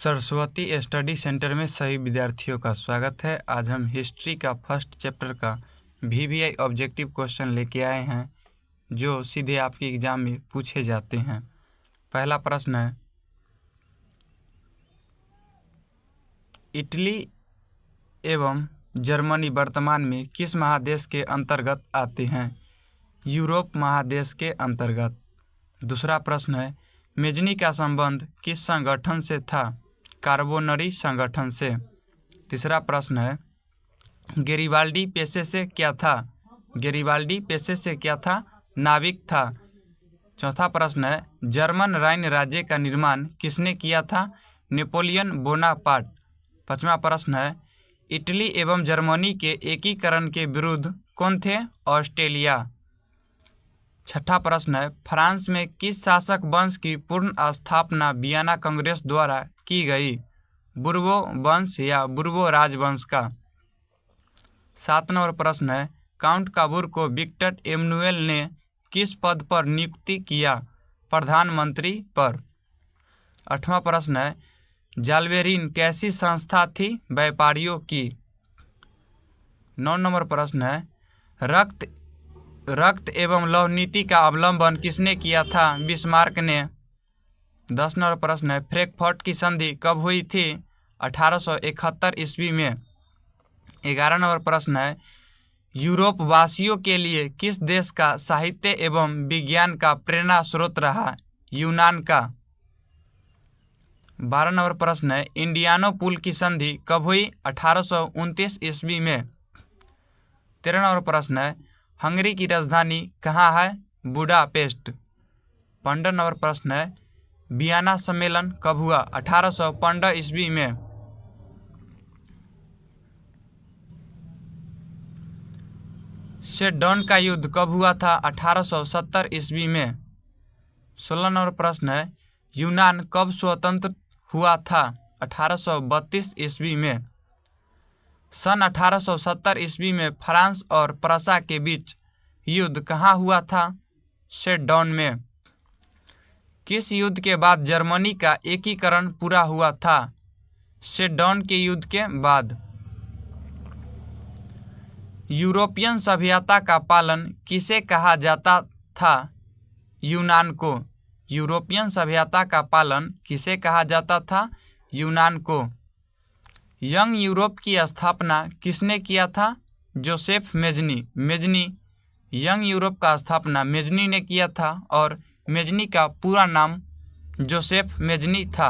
Saraswati study centre में सभी विद्यार्थियों का स्वागत है। आज हम हिस्ट्री का फर्स्ट चैप्टर का VVI ऑब्जेक्टिव क्वेश्चन लेके आए हैं जो सीधे आपके एग्जाम में पूछे जाते हैं। पहला प्रश्न है, इटली एवं जर्मनी वर्तमान में किस महादेश के अंतर्गत आते हैं? यूरोप महादेश के अंतर्गत। दूसरा प्रश्न है, मेजनी का संबंध किस संगठन से था? कार्बोनरी संगठन से। तीसरा प्रश्न है, गेरिबाल्डी पेशे से क्या था? गेरिबाल्डी पेशे से क्या था? नाविक था। चौथा प्रश्न है, जर्मन राइन राज्य का निर्माण किसने किया था? Napoleon Bonaparte. पांचवा प्रश्न है, इटली एवं जर्मनी के एकीकरण के विरुद्ध कौन थे? ऑस्ट्रेलिया। छठा प्रश्न है, फ्रांस में किस शासक वंश की पूर्ण स्थापना वियना कांग्रेस द्वारा की गई? बुर्बो वंश या बुर्बो राजवंश का। 7 नंबर प्रश्न है, काउंट काबूर को विक्टर एमनुएल ने किस पद पर नियुक्ति किया? प्रधानमंत्री पर। 8वां प्रश्न है, जाल्बेरिन कैसी संस्था थी? व्यापारियों की। 9 नंबर प्रश्न है, रक्त एवं लौह नीति का अवलंबन किसने किया था? बिस्मार्क ने। 10 नंबर प्रश्न है, फ्रैंकफर्ट की संधि कब हुई थी? 1871 ईस्वी में। 11 नंबर प्रश्न है, यूरोप वासियों के लिए किस देश का साहित्य एवं विज्ञान का प्रेरणा स्रोत रहा? यूनान का। 12 नंबर प्रश्न है, इंडियानोपुल की संधि कब हुई? 1829 ईस्वी में। 13 नंबर प्रश्न है, हंगरी की राजधानी कहाँ है? बुडापेस्ट। 15 नंबर प्रश्न है, वियना सम्मेलन कब हुआ? 1815 ईस्वी में। सेडन का युद्ध कब हुआ था? 1870 ईस्वी में। 16 नंबर प्रश्न है, यूनान कब स्वतंत्र हुआ था? 1832 ईस्वी में। सन 1870 ईस्वी में फ्रांस और प्रसा के बीच युद्ध कहाँ हुआ था? सेडन में। किस युद्ध के बाद जर्मनी का एकीकरण पूरा हुआ था? सेडन के युद्ध के बाद। यूरोपियन सभ्यता का पालन किसे कहा जाता था? यूनान को। यूरोपियन सभ्यता का पालन किसे कहा जाता था? यूनान को। यंग यूरोप की स्थापना किसने किया था? Joseph Mazzini. यंग यूरोप का स्थापना मेजनी ने किया था और मेजनी का पूरा नाम जोसेफ मेजनी था।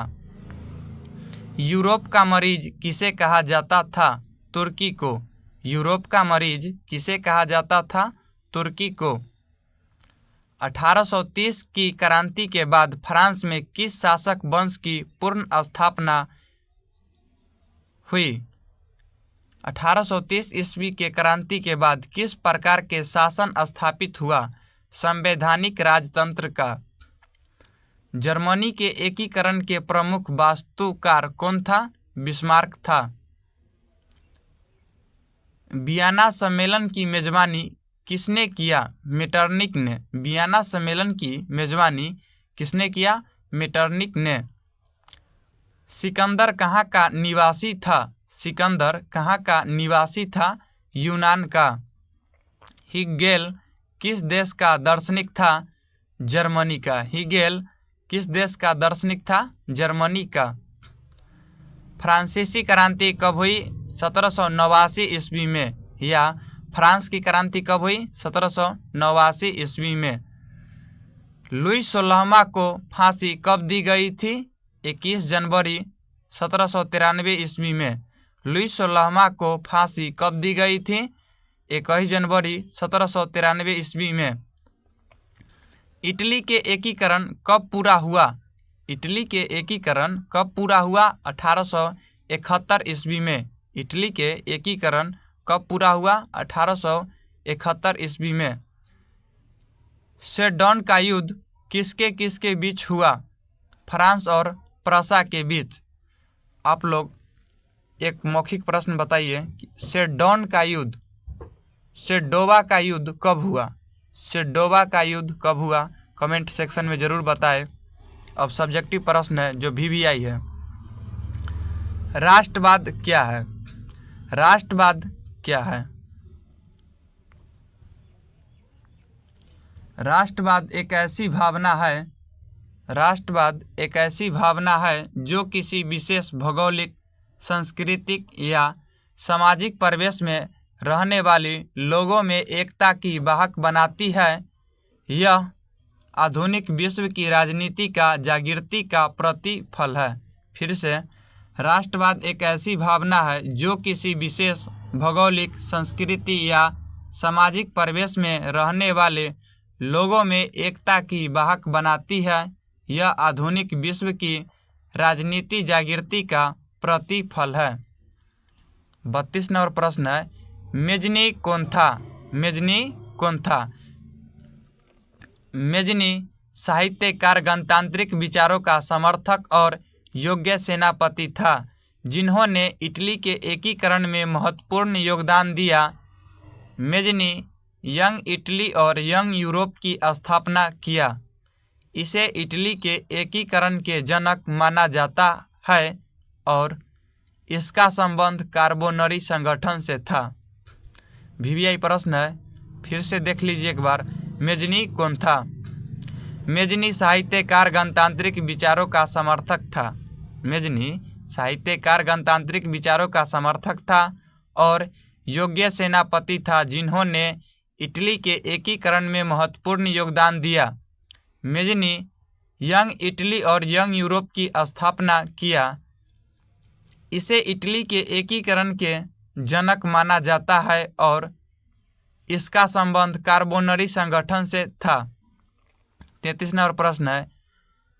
यूरोप का मरीज किसे कहा जाता था? तुर्की को। यूरोप का मरीज किसे कहा जाता था? तुर्की को। 1830 की क्रांति के बाद फ्रांस में किस शासक वंश की पूर्ण स्थापना हुई? 1830 ईस्वी के क्रांति के बाद किस प्रकार के शासन स्थापित हुआ? संवैधानिक राजतंत्र का। जर्मनी के एकीकरण के प्रमुख वास्तुकार कौन था? बिस्मार्क था। वियना सम्मेलन की मेजबानी किसने किया? मेटरनिक ने। वियना सम्मेलन की मेजबानी किसने किया? मेटरनिक ने। सिकंदर कहाँ का निवासी था? सिकंदर कहाँ का निवासी था? यूनान का। हिगेल किस देश का दार्शनिक था? जर्मनी का। हिगेल किस देश का दार्शनिक था? जर्मनी का। फ्रांसीसी क्रांति कब हुई? 1789 ईस्वी में। या फ्रांस की क्रांति कब हुई? 1789 ईस्वी में। लुई 16वां को फांसी कब दी गई थी? 21 जनवरी 1793 ईस्वी में। लुई 16वां को फांसी कब दी गई थी? 21 जनवरी 1793 ईस्वी में। इटली के एकीकरण कब पूरा हुआ? इटली के एकीकरण कब पूरा हुआ? 1871 ईस्वी में। इटली के एकीकरण कब पूरा हुआ? 1871 ईस्वी में। सेडन का युद्ध किसके बीच हुआ? फ्रांस और प्रसा के बीच। आप लोग एक मौखिक प्रश्न बताइए कि सेडन का युद्ध, सेडोवा का युद्ध कब हुआ? सेडोवा का युद्ध कब हुआ? कमेंट सेक्शन में ज़रूर बताएं। अब सब्जेक्टिव प्रश्न है जो VVI है। राष्ट्रवाद क्या है? राष्ट्रवाद क्या है? राष्ट्रवाद एक ऐसी भावना है राष्ट्रवाद एक ऐसी भावना है जो किसी विशेष भौगोलिक, सांस्कृतिक या सामाजिक परिवेश में रहने वाले लोगों में एकता की वाहक बनाती है। यह आधुनिक विश्व की राजनीति का जागृति का प्रतिफल है। फिर से, राष्ट्रवाद एक ऐसी भावना है जो किसी विशेष भौगोलिक, संस्कृति या सामाजिक परिवेश में रहने वाले लोगों में एकता की वाहक बनाती है। यह आधुनिक विश्व की राजनीति जागृति का प्रतिफल है। 32 नंबर प्रश्न है, मेजनी कौन था? मेजनी कौन था? मेजनी साहित्यकार, गणतांत्रिक विचारों का समर्थक और योग्य सेनापति था जिन्होंने इटली के एकीकरण में महत्वपूर्ण योगदान दिया। मेजनी यंग इटली और यंग यूरोप की स्थापना किया। इसे इटली के एकीकरण के जनक माना जाता है और इसका संबंध कार्बोनरी संगठन से था। वीवीआई प्रश्न है, फिर से देख लीजिए एक बार। मेजनी कौन था? मेजनी साहित्यकार, गणतांत्रिक विचारों का समर्थक था। मेजनी साहित्यकार, गणतांत्रिक विचारों का समर्थक था और योग्य सेनापति था जिन्होंने इटली के एकीकरण में महत्वपूर्ण योगदान दिया। मेजनी यंग इटली और यंग यूरोप की स्थापना किया। इसे इटली के एकीकरण के जनक माना जाता है और इसका संबंध कार्बोनरी संगठन से था। 33 नंबर प्रश्न है,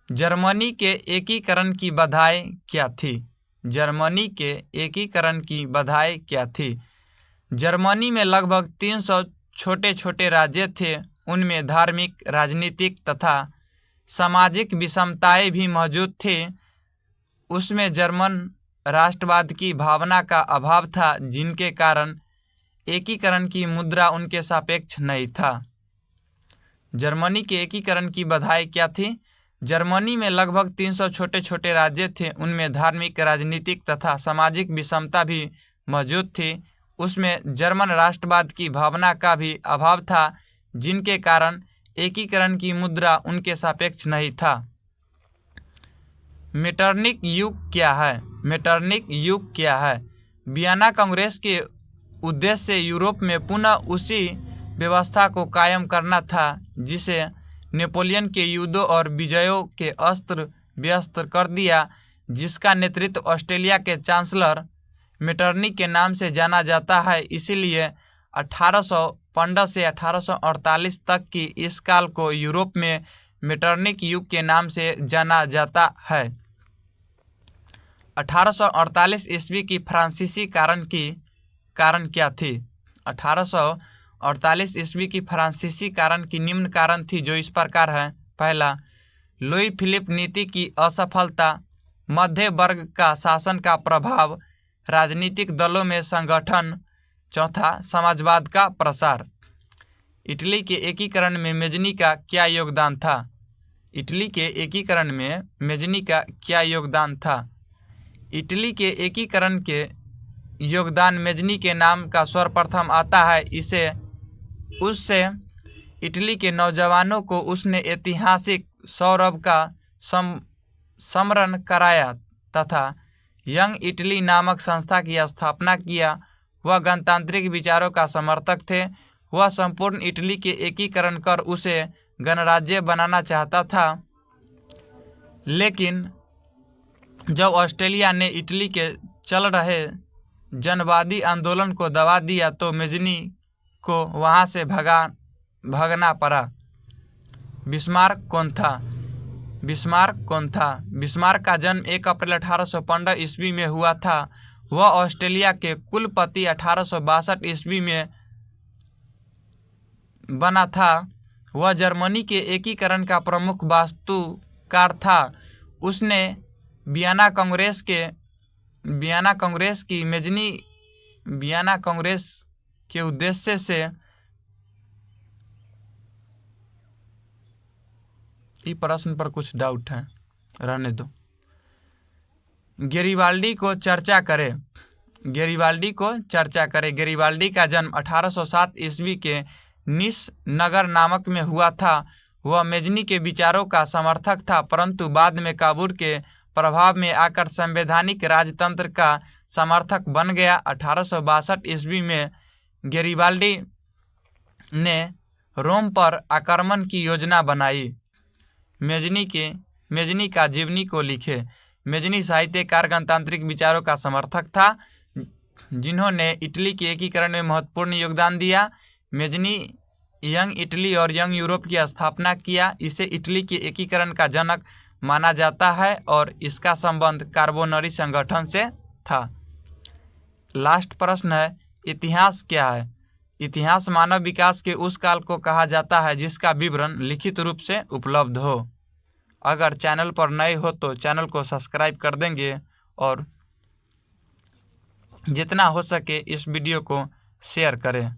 जर्मनी के एकीकरण की बाधाएं क्या थी? जर्मनी के एकीकरण की बाधाएं क्या थी? जर्मनी में लगभग 300 छोटे छोटे राज्य थे। उनमें धार्मिक, राजनीतिक तथा सामाजिक विषमताएं भी मौजूद थी। उसमें जर्मन राष्ट्रवाद की भावना का अभाव था, जिनके कारण एकीकरण की मुद्रा उनके सापेक्ष नहीं था। जर्मनी के एकीकरण की बाधाएं क्या थी? जर्मनी में लगभग 300 छोटे छोटे राज्य थे। उनमें धार्मिक, राजनीतिक तथा सामाजिक विषमता भी मौजूद थी। उसमें जर्मन राष्ट्रवाद की भावना का भी अभाव था, जिनके कारण एकीकरण की मुद्रा उनके सापेक्ष नहीं था। मेटरनिक युग क्या है? मेटरनिक युग क्या है? वियना कांग्रेस के उद्देश्य यूरोप में पुनः उसी व्यवस्था को कायम करना था जिसे नेपोलियन के युद्धों और विजयों के अस्त्र व्यस्त कर दिया, जिसका नेतृत्व ऑस्ट्रेलिया के चांसलर मेटरनिक के नाम से जाना जाता है। इसीलिए 1815 से 1848 तक की इस काल को यूरोप में मेटरनिक युग के नाम से जाना जाता है। 1848 ईस्वी की फ्रांसीसी कारण क्या थी? 1848 ईस्वी की फ्रांसीसी कारण की निम्न कारण थी, जो इस प्रकार है। पहला, लुई फिलिप नीति की असफलता। मध्य वर्ग का शासन का प्रभाव, राजनीतिक दलों में संगठन। चौथा, समाजवाद का प्रसार। इटली के एकीकरण में मेजनी का क्या योगदान था? इटली के एकीकरण में मेजनी का क्या योगदान था? इटली के एकीकरण के योगदान मेजनी के नाम का सर्वप्रथम आता है। उससे इटली के नौजवानों को उसने ऐतिहासिक सौरभ का स्मरण कराया तथा यंग इटली नामक संस्था की स्थापना किया। वह गणतांत्रिक विचारों का समर्थक थे। वह संपूर्ण इटली के एकीकरण कर उसे गणराज्य बनाना चाहता था, लेकिन जब ऑस्ट्रेलिया ने इटली के चल रहे जनवादी आंदोलन को दबा दिया तो मेजनी को वहां से भागना पड़ा। बिस्मार्क कौन था? बिस्मार्क कौन था? बिस्मार्क का जन्म 1 अप्रैल 1815 ईस्वी में हुआ था। वह ऑस्ट्रेलिया के कुलपति 1862 ईस्वी में बना था। वह जर्मनी के एकीकरण का प्रमुख वास्तुकार था। उसने वियना कांग्रेस के उद्देश्य से इस प्रश्न पर कुछ डाउट है, रहने दो। गेरिबाल्डी को चर्चा करें। गेरिबाल्डी का जन्म 1807 ईस्वी के निस नगर नामक में हुआ था। वह मेजनी के विचारों का समर्थक था, परंतु बाद में काबूल के प्रभाव में आकर संवैधानिक राजतंत्र का समर्थक बन गया। 1862 ईस्वी में गेरिबाल्डी ने रोम पर आक्रमण की योजना बनाई। मेजनी का जीवनी को लिखे। मेजनी साहित्यकार गणतांत्रिक विचारों का समर्थक था, जिन्होंने इटली के एकीकरण में महत्वपूर्ण योगदान दिया। मेजनी यंग इटली और यंग यूरोप की स्थापना किया। इसे इटली के एकीकरण का जनक माना जाता है और इसका संबंध कार्बोनरी संगठन से था। लास्ट प्रश्न है, इतिहास क्या है? इतिहास मानव विकास के उस काल को कहा जाता है जिसका विवरण लिखित रूप से उपलब्ध हो। अगर चैनल पर नए हो तो चैनल को सब्सक्राइब कर देंगे और जितना हो सके इस वीडियो को शेयर करें।